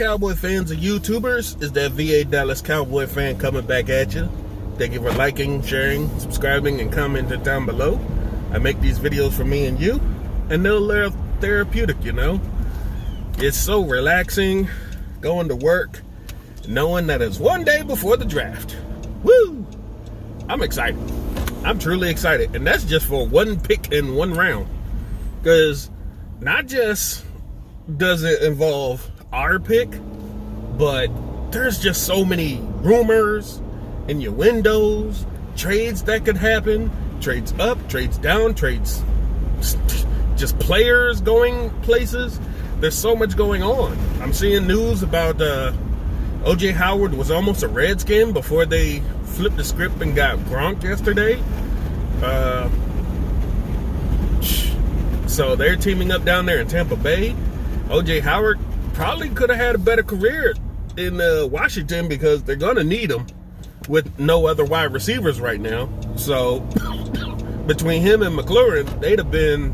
Cowboy fans and YouTubers? Is that VA Dallas Cowboy fan coming back at you? Thank you for liking, sharing, subscribing, and commenting down below. I make these videos for me and you, and they're therapeutic, you know? It's so relaxing going to work, knowing that it's one day before the draft. Woo! I'm excited. I'm truly excited. And that's just for one pick in one round. Because not just does it involve our pick, but there's just so many rumors in your windows, trades that could happen, trades up, trades down, trades, just players going places. There's so much going on. I'm seeing news about O.J. Howard was almost a Redskin before they flipped the script and got Gronk yesterday. So they're teaming up down there in Tampa Bay. O.J. Howard probably could have had a better career in Washington because they're going to need him with no other wide receivers right now. So between him and McLaurin, they'd have been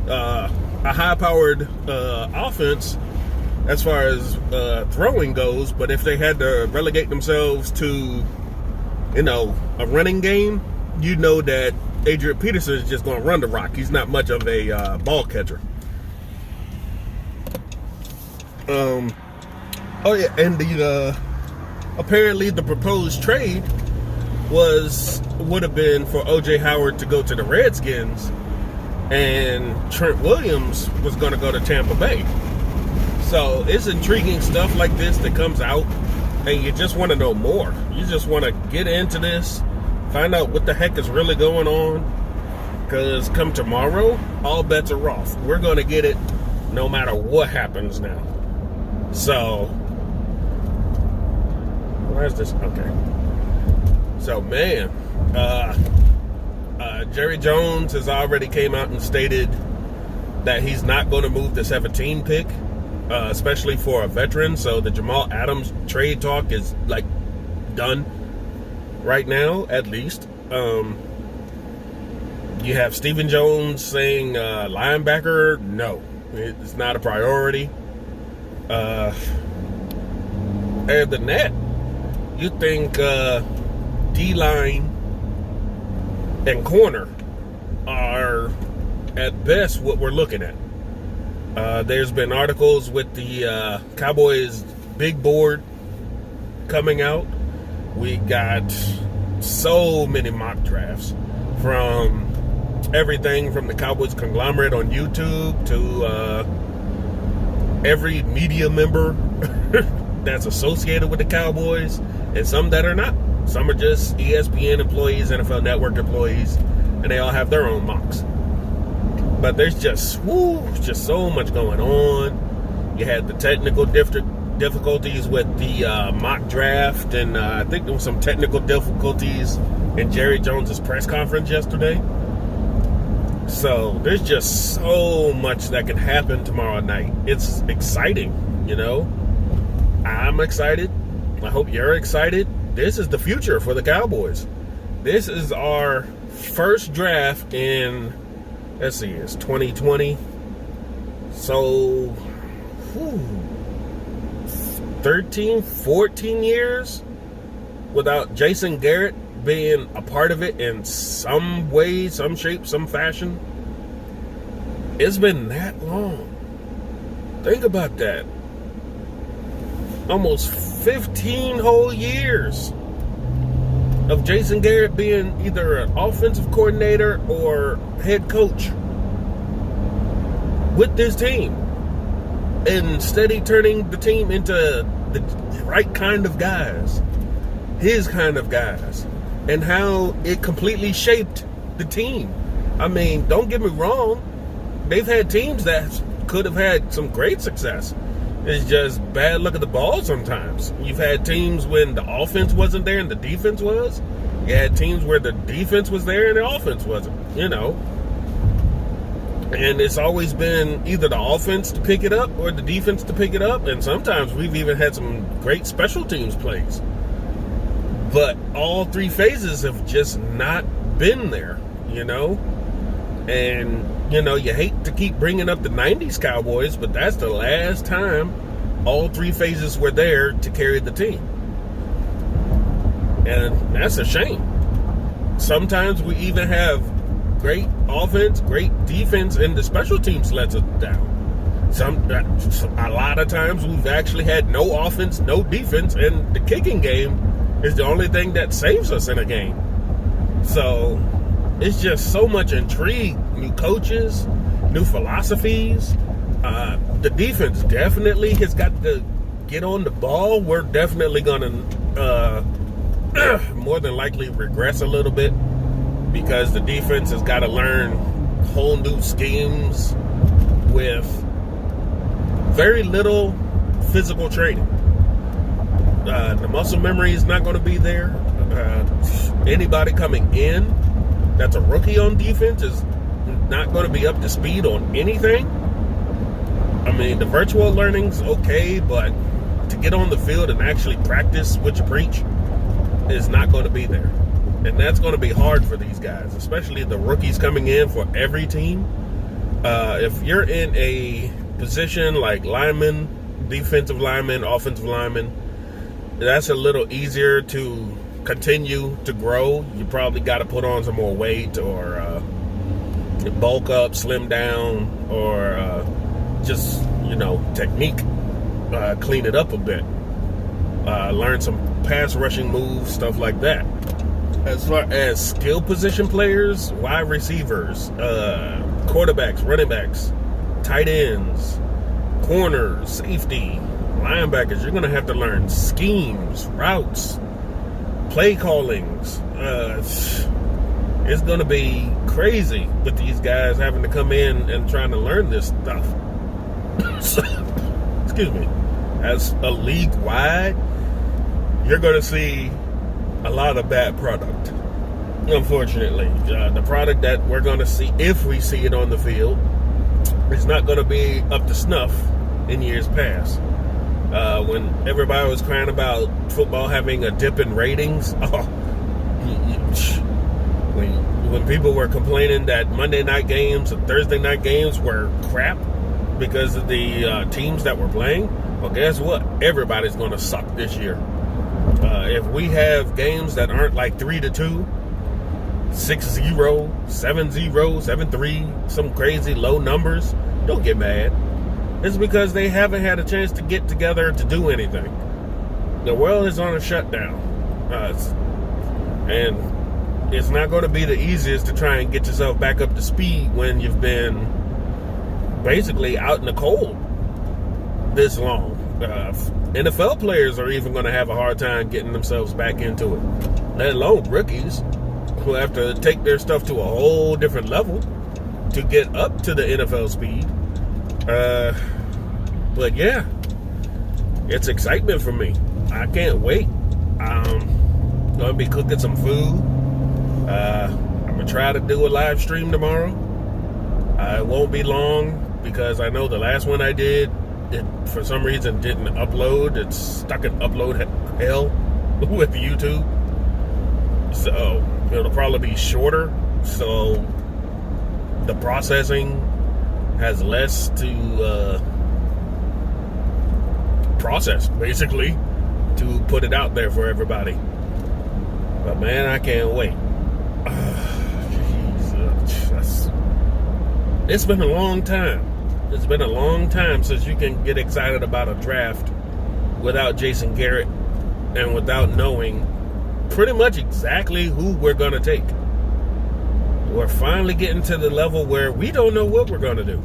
a high-powered offense as far as throwing goes. But if they had to relegate themselves to, you know, a running game, you know that Adrian Peterson is just going to run the rock. He's not much of a ball catcher. Oh yeah, and the apparently the proposed trade would have been for O.J. Howard to go to the Redskins, and Trent Williams was going to go to Tampa Bay. So it's intriguing stuff like this that comes out, and you just want to know more. You just want to get into this, find out what the heck is really going on, because come tomorrow, all bets are off. We're going to get it no matter what happens now. So, where's this? Okay. So, man, Jerry Jones has already came out and stated that he's not going to move the 17 pick, especially for a veteran. So the Jamal Adams trade talk is like done right now, at least. You have Stephen Jones saying linebacker, no, it's not a priority. Other than that, you think D-line and corner are at best what we're looking at. There's been articles with the Cowboys big board coming out. We got so many mock drafts from everything from the Cowboys conglomerate on YouTube to every media member that's associated with the Cowboys, and some that are not. Some are just ESPN employees, NFL Network employees, and they all have their own mocks. But there's just so much going on. You had the technical difficulties with the mock draft, and I think there was some technical difficulties in Jerry Jones's press conference yesterday. So there's just so much that can happen tomorrow night. It's exciting, you know. I'm excited. I hope you're excited. This is the future for the Cowboys. This is our first draft in, let's see, it's 2020. So, 13, 14 years without Jason Garrett being a part of it in some way, some shape, some fashion. It's been that long. Think about that. Almost 15 whole years of Jason Garrett being either an offensive coordinator or head coach with this team, and steady turning the team into the right kind of guys, his kind of guys, and how it completely shaped the team. I mean, don't get me wrong, they've had teams that could have had some great success. It's just bad luck at the ball sometimes. You've had teams when the offense wasn't there and the defense was. You had teams where the defense was there and the offense wasn't, you know. And it's always been either the offense to pick it up or the defense to pick it up. And sometimes we've even had some great special teams plays. But all three phases have just not been there, you know. And, you know, you hate to keep bringing up the 90s Cowboys, but that's the last time all three phases were there to carry the team. And that's a shame. Sometimes we even have great offense, great defense, and the special teams lets us down. A lot of times we've actually had no offense, no defense, and the kicking game is the only thing that saves us in a game. So it's just so much intrigue, new coaches, new philosophies. The defense definitely has got to get on the ball. We're definitely going to more than likely regress a little bit because the defense has got to learn whole new schemes with very little physical training. The muscle memory is not going to be there. Anybody coming in that's a rookie on defense is not going to be up to speed on anything. I mean, the virtual learning's okay, but to get on the field and actually practice what you preach is not going to be there. And that's going to be hard for these guys, especially the rookies coming in for every team. If you're in a position like lineman, defensive lineman, offensive lineman, that's a little easier to continue to grow. You probably got to put on some more weight or bulk up, slim down, or just, technique, clean it up a bit. Learn some pass rushing moves, stuff like that. As far as skill position players, wide receivers, quarterbacks, running backs, tight ends, corners, safety, linebackers, you're going to have to learn schemes, routes, play callings. It's going to be crazy with these guys having to come in and trying to learn this stuff. Excuse me. As a league wide, you're going to see a lot of bad product. Unfortunately, the product that we're going to see, if we see it on the field, is not going to be up to snuff in years past. When everybody was crying about football having a dip in ratings, when people were complaining that Monday night games and Thursday night games were crap because of the teams that were playing, well, guess what? Everybody's going to suck this year. If we have games that aren't like 3-2, 6-0, 7-0, 7-3, some crazy low numbers, don't get mad. It's because they haven't had a chance to get together to do anything. The world is on a shutdown. And it's not going to be the easiest to try and get yourself back up to speed when you've been basically out in the cold this long. NFL players are even going to have a hard time getting themselves back into it, let alone rookies who have to take their stuff to a whole different level to get up to the NFL speed. But yeah, it's excitement for me. I can't wait. I'm going to be cooking some food. I'm going to try to do a live stream tomorrow. It won't be long because I know the last one I did, it for some reason didn't upload. It's stuck in upload hell with YouTube. So it'll probably be shorter. So the processing has less to process, basically, to put it out there for everybody. But man, I can't wait. Jesus. It's been a long time. It's been a long time since you can get excited about a draft without Jason Garrett and without knowing pretty much exactly who we're going to take. We're finally getting to the level where we don't know what we're going to do.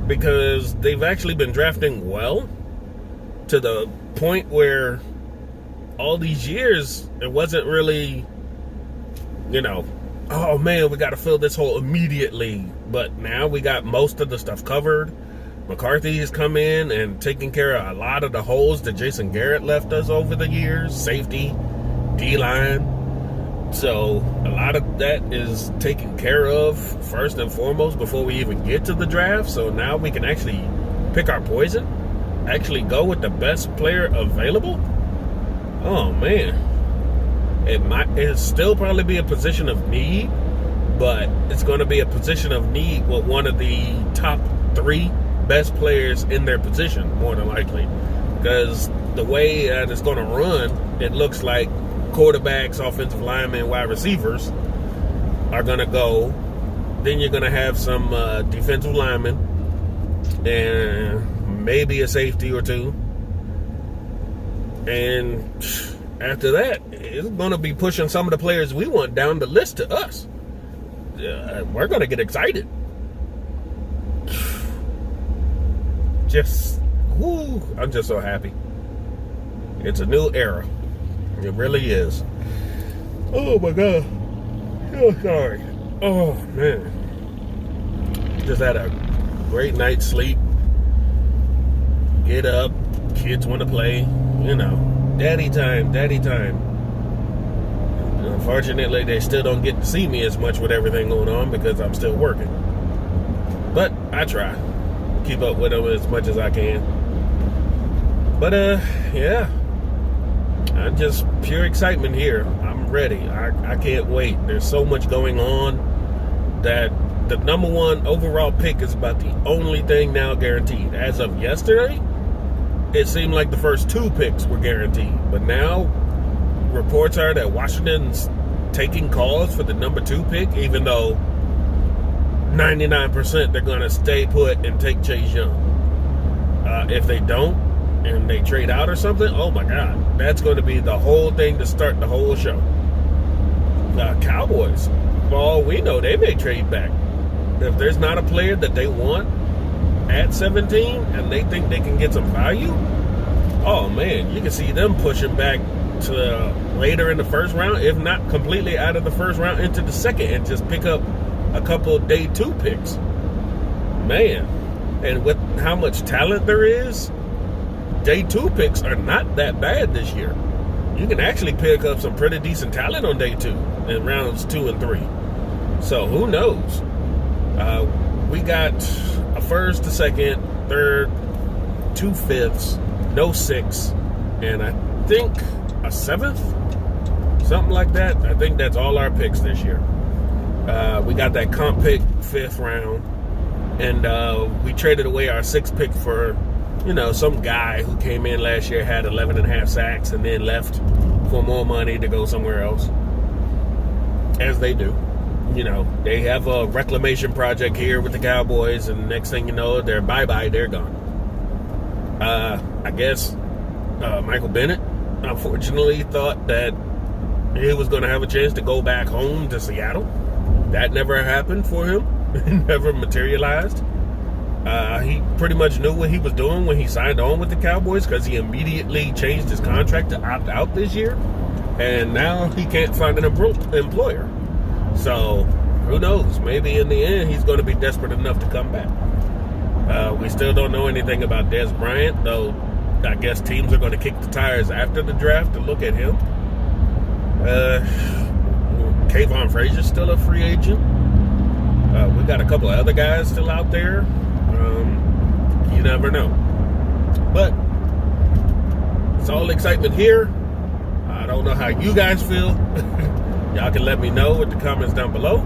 Because they've actually been drafting well to the point where all these years it wasn't really, oh man, we got to fill this hole immediately. But now we got most of the stuff covered. McCarthy has come in and taken care of a lot of the holes that Jason Garrett left us over the years. Safety, D-line. So a lot of that is taken care of first and foremost before we even get to the draft. So now we can actually pick our poison, actually go with the best player available. Oh man, it'll still probably be a position of need, but it's going to be a position of need with one of the top 3 best players in their position, more than likely. Because the way it's going to run, it looks like quarterbacks, offensive linemen, wide receivers are going to go. Then you're going to have some defensive linemen and maybe a safety or two. And after that, it's going to be pushing some of the players we want down the list to us. We're going to get excited. I'm just so happy. It's a new era. It really is. Oh my God. Oh, sorry. Oh man. Just had a great night's sleep. Get up. Kids want to play. You know, daddy time. Unfortunately, they still don't get to see me as much with everything going on because I'm still working. But I try. Keep up with them as much as I can. But yeah. I'm just pure excitement here. I'm ready. I can't wait. There's so much going on that the number one overall pick is about the only thing now guaranteed. As of yesterday, it seemed like the first two picks were guaranteed. But now, reports are that Washington's taking calls for the number 2 pick, even though 99% they're going to stay put and take Chase Young. If they don't, and they trade out or something, oh my God, that's going to be the whole thing to start the whole show. Cowboys, for all we know, they may trade back. If there's not a player that they want at 17 and they think they can get some value, oh man, you can see them pushing back to later in the first round, if not completely out of the first round into the second, and just pick up a couple of day 2 picks. Man, and with how much talent there is, day 2 picks are not that bad this year. You can actually pick up some pretty decent talent on day 2 in rounds 2 and 3. So who knows? We got a first, a second, third, 2 fifths, no 6, and I think a 7th, something like that. I think that's all our picks this year. We got that comp pick 5th round, and we traded away our 6th pick for, some guy who came in last year, had 11.5 sacks, and then left for more money to go somewhere else, as they do. They have a reclamation project here with the Cowboys, and next thing you know, they're bye-bye, they're gone. I guess Michael Bennett, unfortunately, thought that he was going to have a chance to go back home to Seattle. That never happened for him. It never materialized. He pretty much knew what he was doing when he signed on with the Cowboys, because he immediately changed his contract to opt out this year, and now he can't find an employer. So who knows? Maybe in the end he's going to be desperate enough to come back. We still don't know anything about Dez Bryant, though. I guess teams are going to kick the tires after the draft to look at him. Kayvon Frazier's still a free agent. We got a couple of other guys still out there. You never know. But it's all excitement here. I don't know how you guys feel. Y'all can let me know in the comments down below.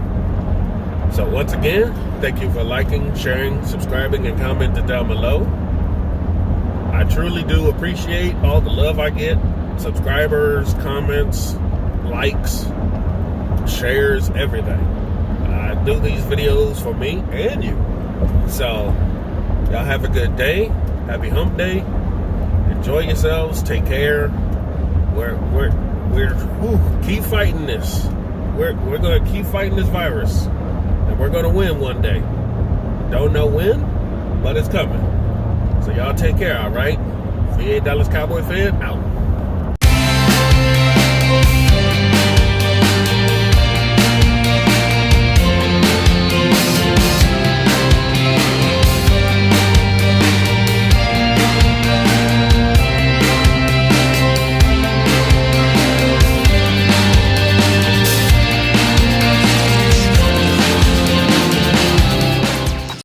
So once again, thank you for liking, sharing, subscribing, and commenting down below. I truly do appreciate all the love I get. Subscribers, comments, likes, shares, everything. I do these videos for me and you. So y'all have a good day. Happy hump day. Enjoy yourselves. Take care. Keep fighting this. We're going to keep fighting this virus, and we're going to win one day. Don't know when, but it's coming. So y'all take care, all right? VA Dallas Cowboy fan, out.